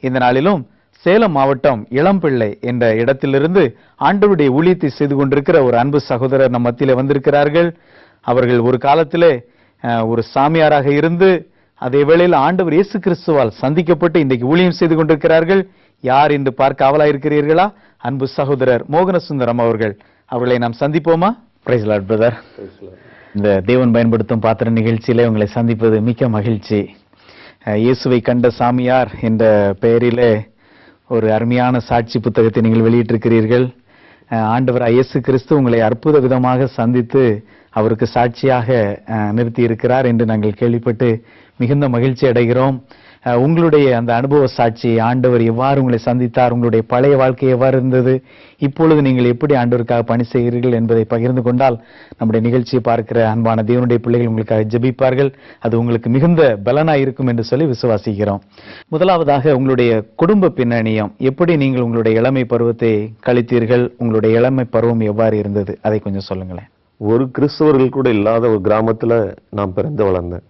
இந்த நாளிலும் சேலம் மாவட்டம் இளம்பிள்ளை என்ற இடத்திலிருந்து ஆண்டவருடைய ஊழியத்தை செய்து கொண்டிருக்கிற ஒரு அன்பு சகோதரர் நம் மத்தியிலே வந்திருக்கிறார்கள். அவர்கள் ஒரு காலத்திலே ஒரு சாமியாராக இருந்து அதே வேளையில் ஆண்டவர் இயேசு கிறிஸ்துவால் சந்திக்கப்பட்டு இன்றைக்கு ஊழியம் செய்து கொண்டிருக்கிறார்கள். யார் என்று பார்க்க ஆவலாயிருக்கிறீர்களா? அன்பு சகோதரர் மோகன சுந்தரம் அவர்களை நாம் சந்திப்போமா? Praise Lord brother. இந்த தேவன் பயன்படுத்தும் பாத்திர நிகழ்ச்சியிலே உங்களை சந்திப்பது மிக்க மகிழ்ச்சி. இயேசுவை கண்ட சாமியார் என்ற பெயரிலே ஒரு அருமையான சாட்சி புத்தகத்தை நீங்கள் வெளியிட்டிருக்கிறீர்கள். ஆண்டவர் இயேசு கிறிஸ்து உங்களை அற்புத விதமாக சந்தித்து அவருக்கு சாட்சியாக நிறுத்தி இருக்கிறார் என்று நாங்கள் கேள்விப்பட்டு மிகுந்த மகிழ்ச்சி அடைகிறோம். உங்களுடைய அந்த அனுபவ சாட்சி, ஆண்டவர் எவ்வாறு உங்களை சந்தித்தார், உங்களுடைய பழைய வாழ்க்கை எவ்வாறு இருந்தது, இப்பொழுது நீங்கள் எப்படி ஆண்டவருக்காக பணி செய்கிறீர்கள் என்பதை பகிர்ந்து கொண்டால் நம்முடைய நிகழ்ச்சியை பார்க்கிற அன்பான தேவனுடைய பிள்ளைகள் உங்களுக்காக ஜெபிப்பார்கள். அது உங்களுக்கு மிகுந்த பலனாய் இருக்கும் என்று சொல்லி விசுவாசிக்கிறோம். முதலாவதாக உங்களுடைய குடும்ப பின்னணியம், எப்படி நீங்கள் உங்களுடைய இளமை பருவத்தை கழித்தீர்கள், உங்களுடைய இளமை பருவம் எவ்வாறு இருந்தது, அதை கொஞ்சம் சொல்லுங்களேன். ஒரு கிறிஸ்தவர்கள் கூட இல்லாத ஒரு கிராமத்துல நான் பிறந்து வளர்ந்தேன்.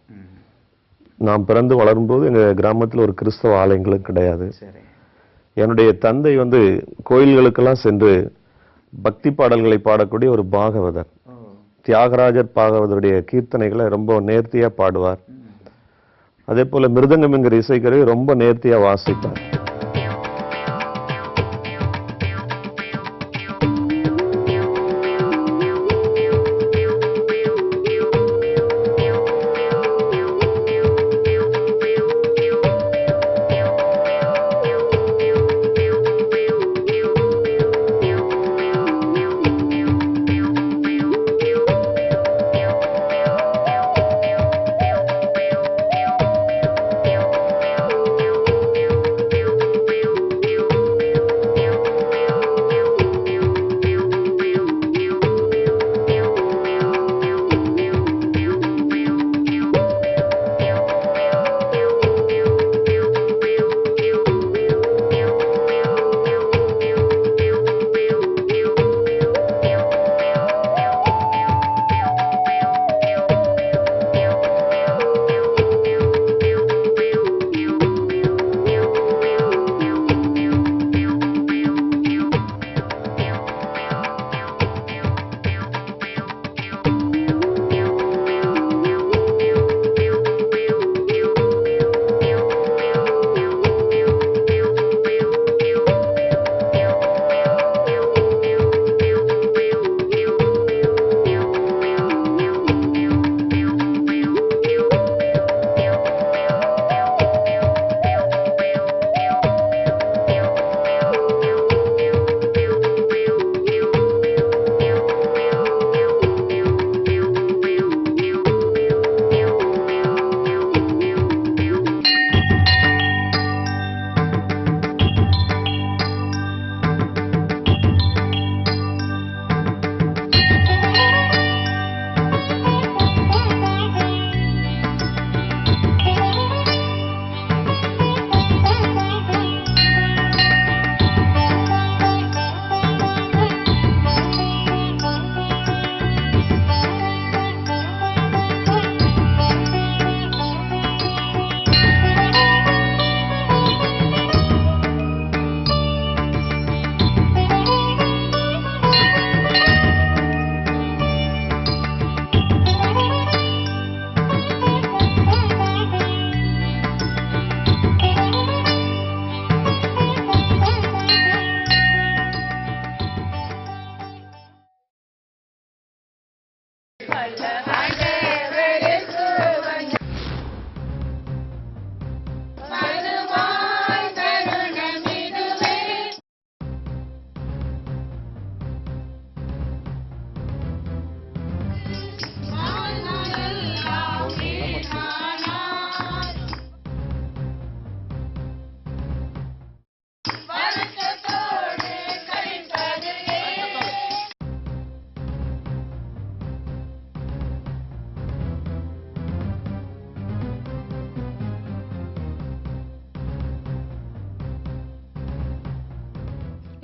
நான் பிறந்து வளரும்போது எங்க கிராமத்துல ஒரு கிறிஸ்தவ ஆலயங்களும் கிடையாது. என்னுடைய தந்தை கோயில்களுக்கெல்லாம் சென்று பக்தி பாடல்களை பாடக்கூடிய ஒரு பாகவதர். தியாகராஜர் பாகவதருடைய கீர்த்தனைகளை ரொம்ப நேர்த்தியா பாடுவார். அதே போல மிருதங்கம் என்கிற இசைக்கருவி ரொம்ப நேர்த்தியா வாசிப்பார்.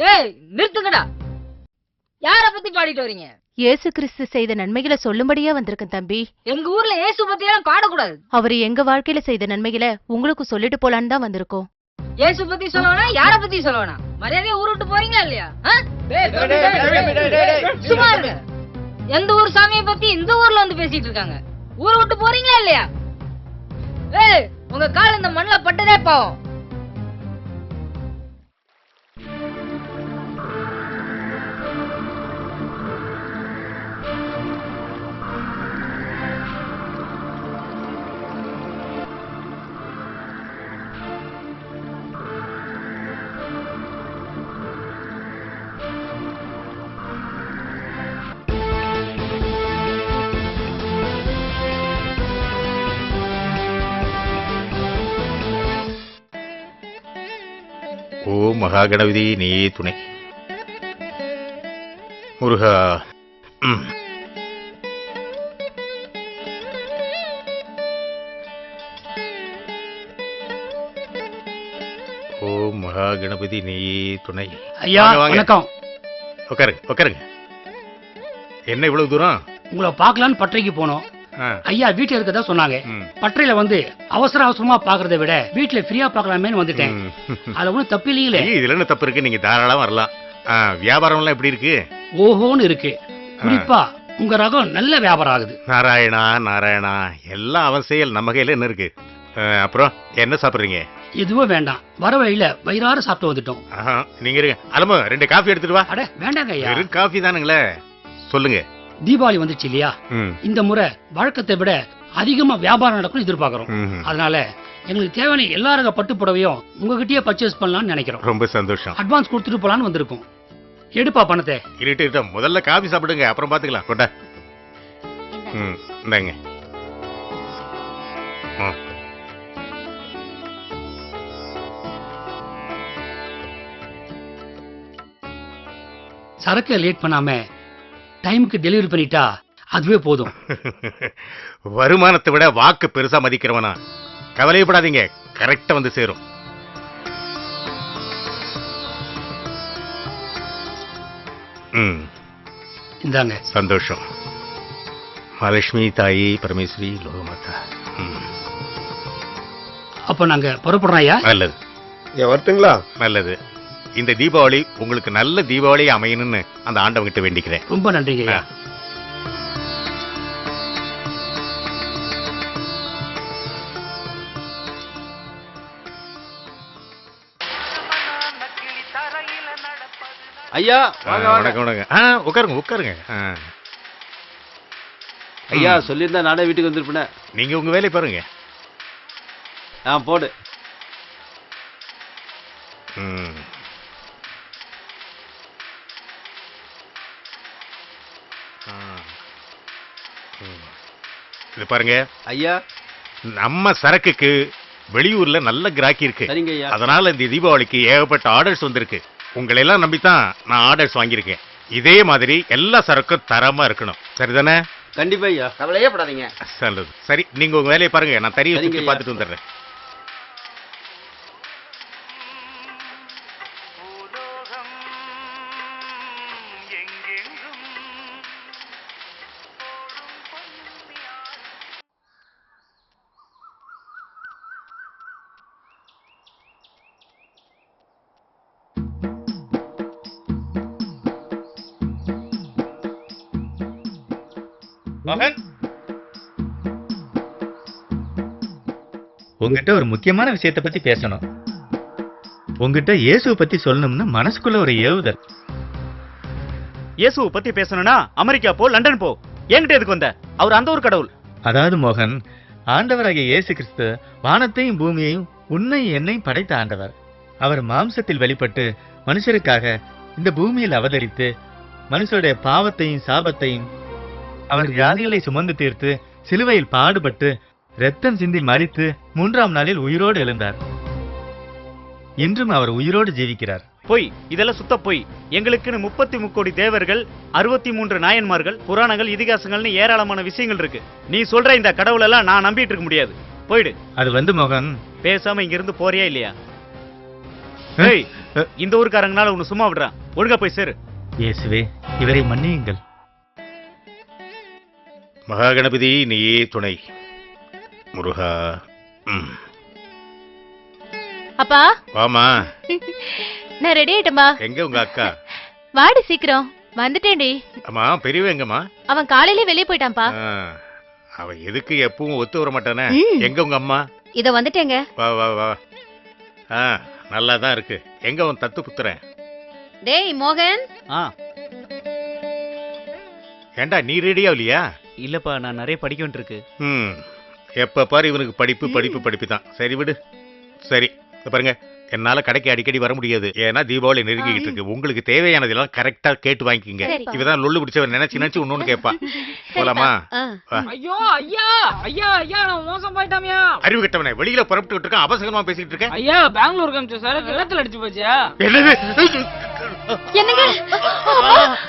ஏய் நிறுத்துங்கடா. யார பத்தி பாடிட்டு வரீங்க? இயேசு கிறிஸ்து செய்த நன்மைகளை சொல்லும்படியா வந்திருக்கேன் தம்பி. எங்க ஊர்ல இயேசு பத்தி எல்லாம் பாடக்கூடாது. அவரு எங்க வாழ்க்கையில செய்த நன்மைகளை உங்களுக்கு சொல்லிட்டு போலான்னு தான் வந்திருக்கோம். இயேசு பத்தி சொல்லவனா யார பத்தி சொல்லவனா? மரியாதையா ஊர் விட்டு போறீங்களா இல்லையா? சும்மா இருங்க. எந்த ஊர் சாமியை பத்தி இந்த ஊர்ல வந்து பேசிட்டு இருக்காங்க. ஊரை விட்டு போறீங்களா இல்லையா? ஏய், உங்க கால் இந்த மண்ணுல பட்டதே பாவம். ஓ மகாகணபதி நீ துணை. முருகா. ஓ மகாகணபதி நீ துணை. ஐயா வணக்கம். உட்காருங்க. என்ன இவ்வளவு தூரம்? உங்களை பார்க்கலான்னு பட்டறைக்கு போனோம். ஐயா வீட்டுல இருக்கதா சொன்னாங்க. பட்டறையில வந்து அவசரமா பாக்குறத விட வீட்டுல ஃப்ரீயா பாக்கலாமேன்னு வந்துட்டேன். அதுல ஒண்ணும் தப்பு இல்லையே. இதுல என்ன தப்பு இருக்கு? நீங்க தாராளமா வரலாம். வியாபாரம் எல்லாம் எப்படி இருக்கு? ஓஹோன்னு இருக்கு. குறிப்பா உங்க ரகம் நல்ல வியாபாரம் ஆகுது. நாராயணா எல்லாம் அவன் செயல். நம்ம கையில என்ன இருக்கு? அப்புறம் என்ன சாப்பிடுறீங்க? எதுவும் வேண்டாம். வர வழியில வயிறார சாப்பிட்டு வந்துட்டோம். நீங்க இருங்க. அலமோ 2 காஃபி எடுத்துட்டு வா. அட வேண்டாங்க ஐயா. வெறும் காஃபி தானுங்களே. சொல்லுங்க. தீபாவளி வந்துச்சு இல்லையா? இந்த முறை வழக்கத்தை விட அதிகமா வியாபாரம் நடக்கும் எதிர்பார்க்கிறோம். அதனால எங்களுக்கு தேவையான எல்லா ரக பட்டு புடவையும் உங்ககிட்டயே பர்ச்சேஸ் பண்ணலாம்னு நினைக்கிறோம். ரொம்ப சந்தோஷம். அட்வான்ஸ் கொடுத்துட்டு போலான்னு வந்திருக்கோம். எடுப்பா பணத்தை. இருட்டு முதல்ல காபி சாப்பிடுங்க, அப்புறம் பாத்துக்கலாம். கொண்டா. இந்தாங்க. சரக்கு லேட் பண்ணாம டைமுக்கு டெலிவரி பண்ணிட்டா அதுவே போதும். வருமானத்தை விட வாக்கு பெருசா மதிக்கிறவனா? கவலையப்படாதீங்க, கரெக்டா வந்து சேரும். இந்தாங்க. சந்தோஷம். மகாலட்சுமி தாயி பரமேஸ்வரி லோகமாதா. அப்ப நாங்க புறப்படுறோம் ஐயா. நல்லது. வரட்டுங்களா? நல்லது. இந்த தீபாவளி உங்களுக்கு நல்ல தீபாவளி அமையணும்னு அந்த ஆண்டவங்கிட்ட வேண்டிக்கிறேன். ரொம்ப நன்றிங்க ஐயா. ஐயா வணக்கம். உட்காருங்க. ஐயா சொல்லியிருந்தா நானே வீட்டுக்கு வந்திருப்பேன். நீங்க உங்க வேலையை பாருங்க. போடு. இது பாருங்க ஐயா, நம்ம சரக்குக்கு வெளியூர்ல நல்ல கிராக்கி இருக்கு. சரிங்க ஐயா. அதனால இந்த தீபாவளிக்கு ஏகப்பட்ட ஆர்டர்ஸ் வந்திருக்கு. உங்களை எல்லாம் நம்பித்தான் நான் ஆர்டர்ஸ் வாங்கியிருக்கேன். இதே மாதிரி எல்லா சரக்கும் தரமா இருக்கணும். சரிதானே? கண்டிப்பா ஐயா, கவலையே படாதீங்க. நல்லது. சரி, நீங்க உங்க வேலையை பாருங்க. நான் தறியை சுற்றி பார்த்துட்டு வந்துடுறேன். மோகன், உங்ககிட்ட ஒரு முக்கியமான விஷயத்தை பத்தி பேசணும். உங்ககிட்ட இயேசுவை பத்தி சொல்லணும்னு மனசுக்குள்ள ஒரு ஏவுதல். இயேசுவை பத்தி பேசணும்னா அமெரிக்கா போ, லண்டன் போ. என்கிட்ட எதுக்கு வந்த? அவர் அந்த ஒரு கடவுள். அதாவது மோகன், ஆண்டவராகிய இயேசு கிறிஸ்து வானத்தையும் பூமியையும் உன்னை என்னையும் படைத்த ஆண்டவர். அவர் மாம்சத்தில் வெளிப்பட்டு மனுஷருக்காக இந்த பூமியில் அவதரித்து மனுஷருடைய பாவத்தையும் சாபத்தையும் அவர் வியாதிகளை சுமந்து தீர்த்து சிலுவையில் பாடுபட்டு இரத்தம் சிந்தி மரித்து 3ஆம் நாளில் உயிரோடு எழுந்தார். இன்றும் அவர் உயிரோடு ஜீவிக்கிறார். பொய், இதெல்லாம் சுத்த பொய். எங்களுக்குன்னு 33 கோடி தேவர்கள், 63 நாயன்மார்கள், புராணங்கள், இதிகாசங்கள்னு ஏராளமான விஷயங்கள் இருக்கு. நீ சொல்ற இந்த கடவுளெல்லாம் நான் நம்பிட்டு இருக்க முடியாது. போயிடு. அது மோகன், பேசாம இங்க இருந்து போறியா இல்லையா? இந்த ஊருக்காரங்கனால உன்னை சும்மா விடுறான். ஒழுங்கா போய் சேரு. இயேசுவே, இவரை மன்னியுங்கள். மகாகணபதி நீயே துணை. முருகா. அப்பா வாமா. நான் ரெடி ஆயிட்டமா. எங்க உங்க அக்கா? வாடி சீக்கிரம். வந்துட்டேன்டி. அம்மா பெரியவ எங்கம்மா? அவன் காலையிலே வெளியே போயிட்டான்ப்பா. அவ எதுக்கு எப்பவும் ஒத்து வர மாட்டானே. எங்க உங்க அம்மா? இதோ வந்துட்டேங்க. வா வா வா. நல்லா தான் இருக்கு. எங்க உன் தத்து புத்துறேன்? டேய் மோகன். ஏண்டா நீ ரெடியா இல்லையா? இல்லப்பா, நான் நிறைய படிக்க வேண்டியிருக்கு. எப்ப பாரு இவனுக்கு படிப்பு படிப்பு படிப்பு தான். சரி விடு. சரி பாருங்க, என்னால கடைக்கு அடிக்கடி வர முடியாது. ஏன்னா தீபாவளி நெருங்கிட்டு இருக்கு. உங்களுக்கு தேவையானதெல்லாம் கரெக்டா கேட்டு வாங்கிக்கிங்க. இவதான் லொல்லு பிடிச்சவன் நினைச்சு நினைச்சு ஒண்ணு கேட்பா. போலாமா? ஐயோ ஐயா ஐயா ஐயா, நான் மோசம் போயிட்டாமியா. அறிவு கட்டவனே, வெளியில புறப்பட்டு இருக்கேன், அபசகமா பேசிட்டு இருக்கேன். ஐயா பெங்களூர் காமிச்ச சார் வெள்ளத்துல அடிச்சு போச்சியா? என்னது? என்னங்க?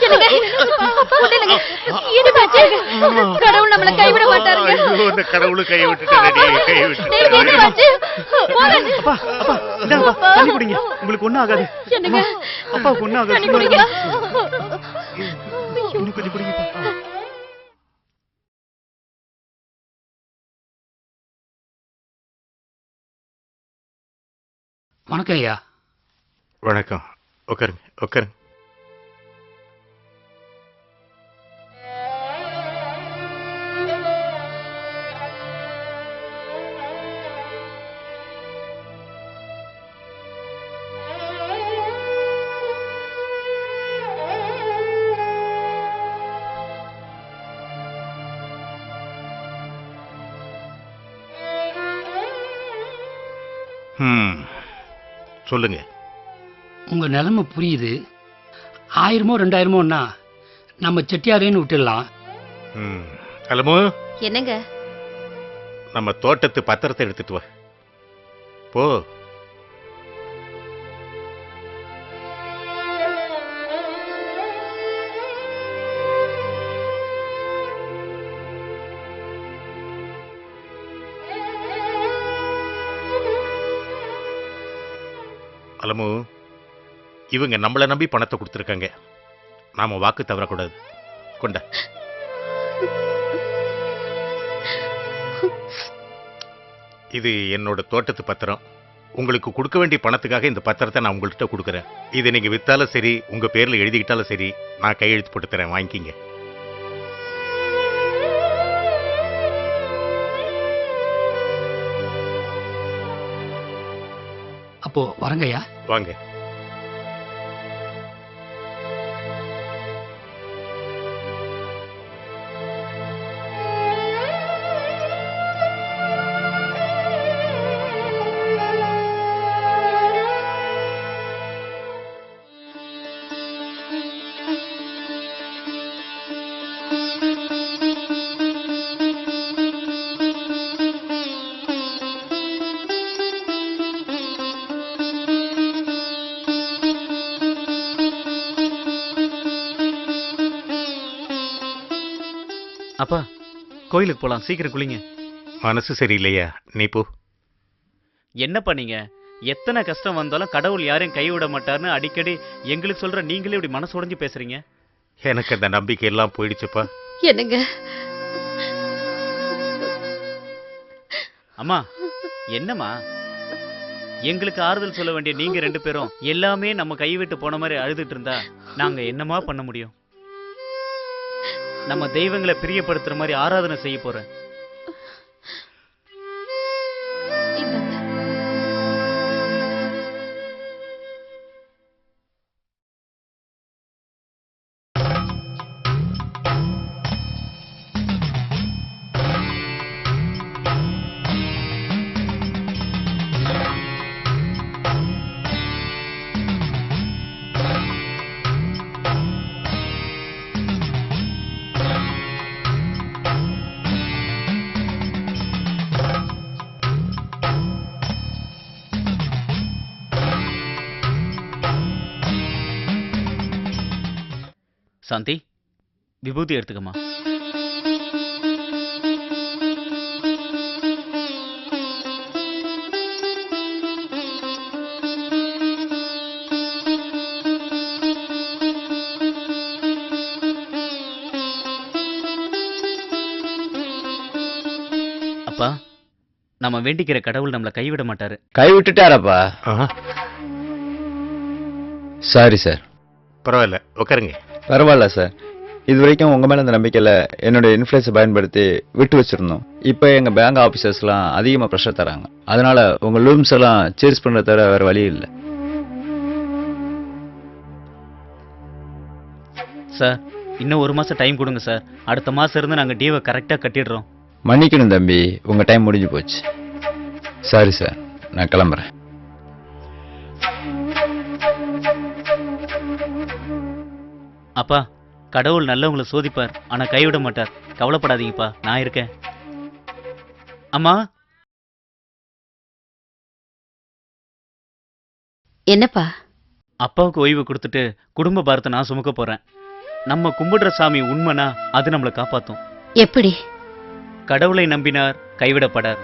என்னங்க? விடுங்க. இது பாச்சு. கடவுள் நம்மள கைவிட மாட்டாருங்க. ஐயோ, இந்த கடவுள் கையை விட்டுட்டானே, கையை விட்டுட்டானே. இது பாச்சு. அப்பா அப்பா இந்தாங்கப்பா, தண்ணி குடிங்க. உங்களுக்கு ஒண்ணும் ஆகாது. என்னங்க? அப்பாவுக்கு ஒண்ணும் ஆகாது. தண்ணி குடிங்க. இன்னும் கொஞ்சம் குடிங்கப்பா. வணக்கம் ஐயா. வணக்கம். உட்காருங்க உட்காருங்க. சொல்லுங்க. உங்க நிலைமை புரியுது. 1000மோ 2000மோன்னா நம்ம செட்டியாரேன்னு விட்டுடலாம். அலமோ, என்னங்க? நம்ம தோட்டத்து பத்திரத்தை எடுத்துட்டு வா. போ. அலமு, இவங்க நம்மளை நம்பி பணத்தை கொடுத்துருக்காங்க. நாம வாக்கு தவறக்கூடாது. கொண்ட. இது என்னோட தோட்டத்து பத்திரம். உங்களுக்கு கொடுக்க வேண்டிய பணத்துக்காக இந்த பத்திரத்தை நான் உங்கள்கிட்ட கொடுக்குறேன். இது நீங்க வித்தாலும் சரி, உங்க பேர்ல எழுதிக்கிட்டாலும் சரி, நான் கையெழுத்து போட்டு தரேன், வாங்கிக்கிங்க. அப்போ வரங்கய்யா. வாங்க. அப்பா, கோயிலுக்கு போலாம், சீக்கிரம் குளிங்க. மனசு சரியில்லையா? நீ போ. என்ன பண்ணீங்க? எத்தனை கஷ்டம் வந்தாலும் கடவுள் யாரையும் கைவிட மாட்டார்னு அடிக்கடி எங்களுக்கு சொல்ற நீங்களே இப்படி மனசு உடைஞ்சு பேசுறீங்க. எனக்கு அந்த நம்பிக்கை எல்லாம் போயிடுச்சுப்பா. என்னங்க? அம்மா, என்னம்மா? எங்களுக்கு ஆறுதல் சொல்ல வேண்டிய நீங்க 2 பேரும் எல்லாமே நம்ம கைவிட்டு போன மாதிரி அழுதுட்டு இருந்தா நாங்க என்னமா பண்ண முடியும்? நம்ம தெய்வங்களை பிரியப்படுத்துற மாதிரி ஆராதனை செய்ய போறேன். சாந்தி, விபூதி எடுத்துக்கமா. அப்பா, நம்ம வேண்டிக்கிற கடவுள் நம்மளை கைவிட மாட்டாரு. கைவிட்டுட்டாரப்பா. Sorry sir. பரவாயில்ல, உட்காருங்க. பரவாயில்ல சார். இது வரைக்கும் உங்க மேல இந்த நம்பிக்கையில என்னுடைய இன்ஃப்ளூயன்ஸை பயன்படுத்தி விட்டு வச்சிருந்தோம். இப்போ எங்க பேங்க் ஆபீசர்ஸ்லாம் அதிகமா ப்ரெஷர் தராங்க. அதனால உங்க லூம்ஸ் எல்லாம் சேஸ் பண்றத தவிர வேற வழி இல்லை. சார் இன்னும் 1 மாசம் டைம் கொடுங்க சார். அடுத்த மாசம் இருந்து நாங்க டியூவை கரெக்டா கட்டிடுறோம். மன்னிக்கணும் தம்பி, உங்க டைம் முடிஞ்சு போச்சு. சாரி சார், நான் கிளம்புறேன். அப்பா, கடவுள் நல்லவங்களை சோதிப்பார், ஆனா கைவிட மாட்டார். கவலைப்படாதீங்கப்பா, நான் இருக்கேன். அம்மா. என்னப்பா? அப்பாவுக்கு ஓய்வு கொடுத்துட்டு குடும்ப பாரத்தை நான் சுமக்க போறேன். நம்ம கும்பிடுற சாமி உண்மைனா அது நம்மளை காப்பாத்தும். எப்படி? கடவுளை நம்பினார் கைவிடப்படார்.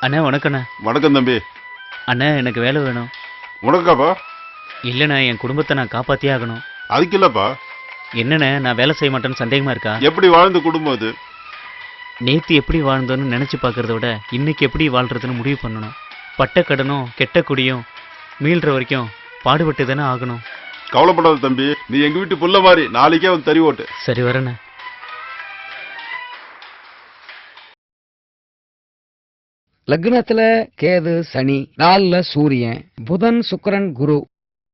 அண்ணா வணக்கண்ணா. வணக்கம் தம்பி. அண்ணா எனக்கு வேலை வேணும். உனக்காப்பா? இல்லைண்ணா, என் குடும்பத்தை நான் காப்பாத்தியே ஆகணும். அதுக்கு இல்லப்பா. என்னண்ணே, நான் வேலை செய்ய மாட்டேன்னு சந்தேகமா இருக்கா? எப்படி வாழ்ந்த குடும்பம் அது? நேத்து எப்படி வாழ்ந்தோன்னு நினைச்சு பார்க்கறத விட இன்னைக்கு எப்படி வாழ்றதுன்னு முடிவு பண்ணணும். பட்ட கடனும் கெட்ட குடியும் மீள்ற வரைக்கும் பாடுபட்டு தானே ஆகணும். கவலைப்படாத தம்பி, நீ எங்க வீட்டு புள்ள மாதிரி, நாளைக்கே வந்து தறி ஓட்டு. சரி வரேண்ணே. லக்னத்துல கேது சனி, 4ல சூரியன், புதன் சுக்கிரன் குரு,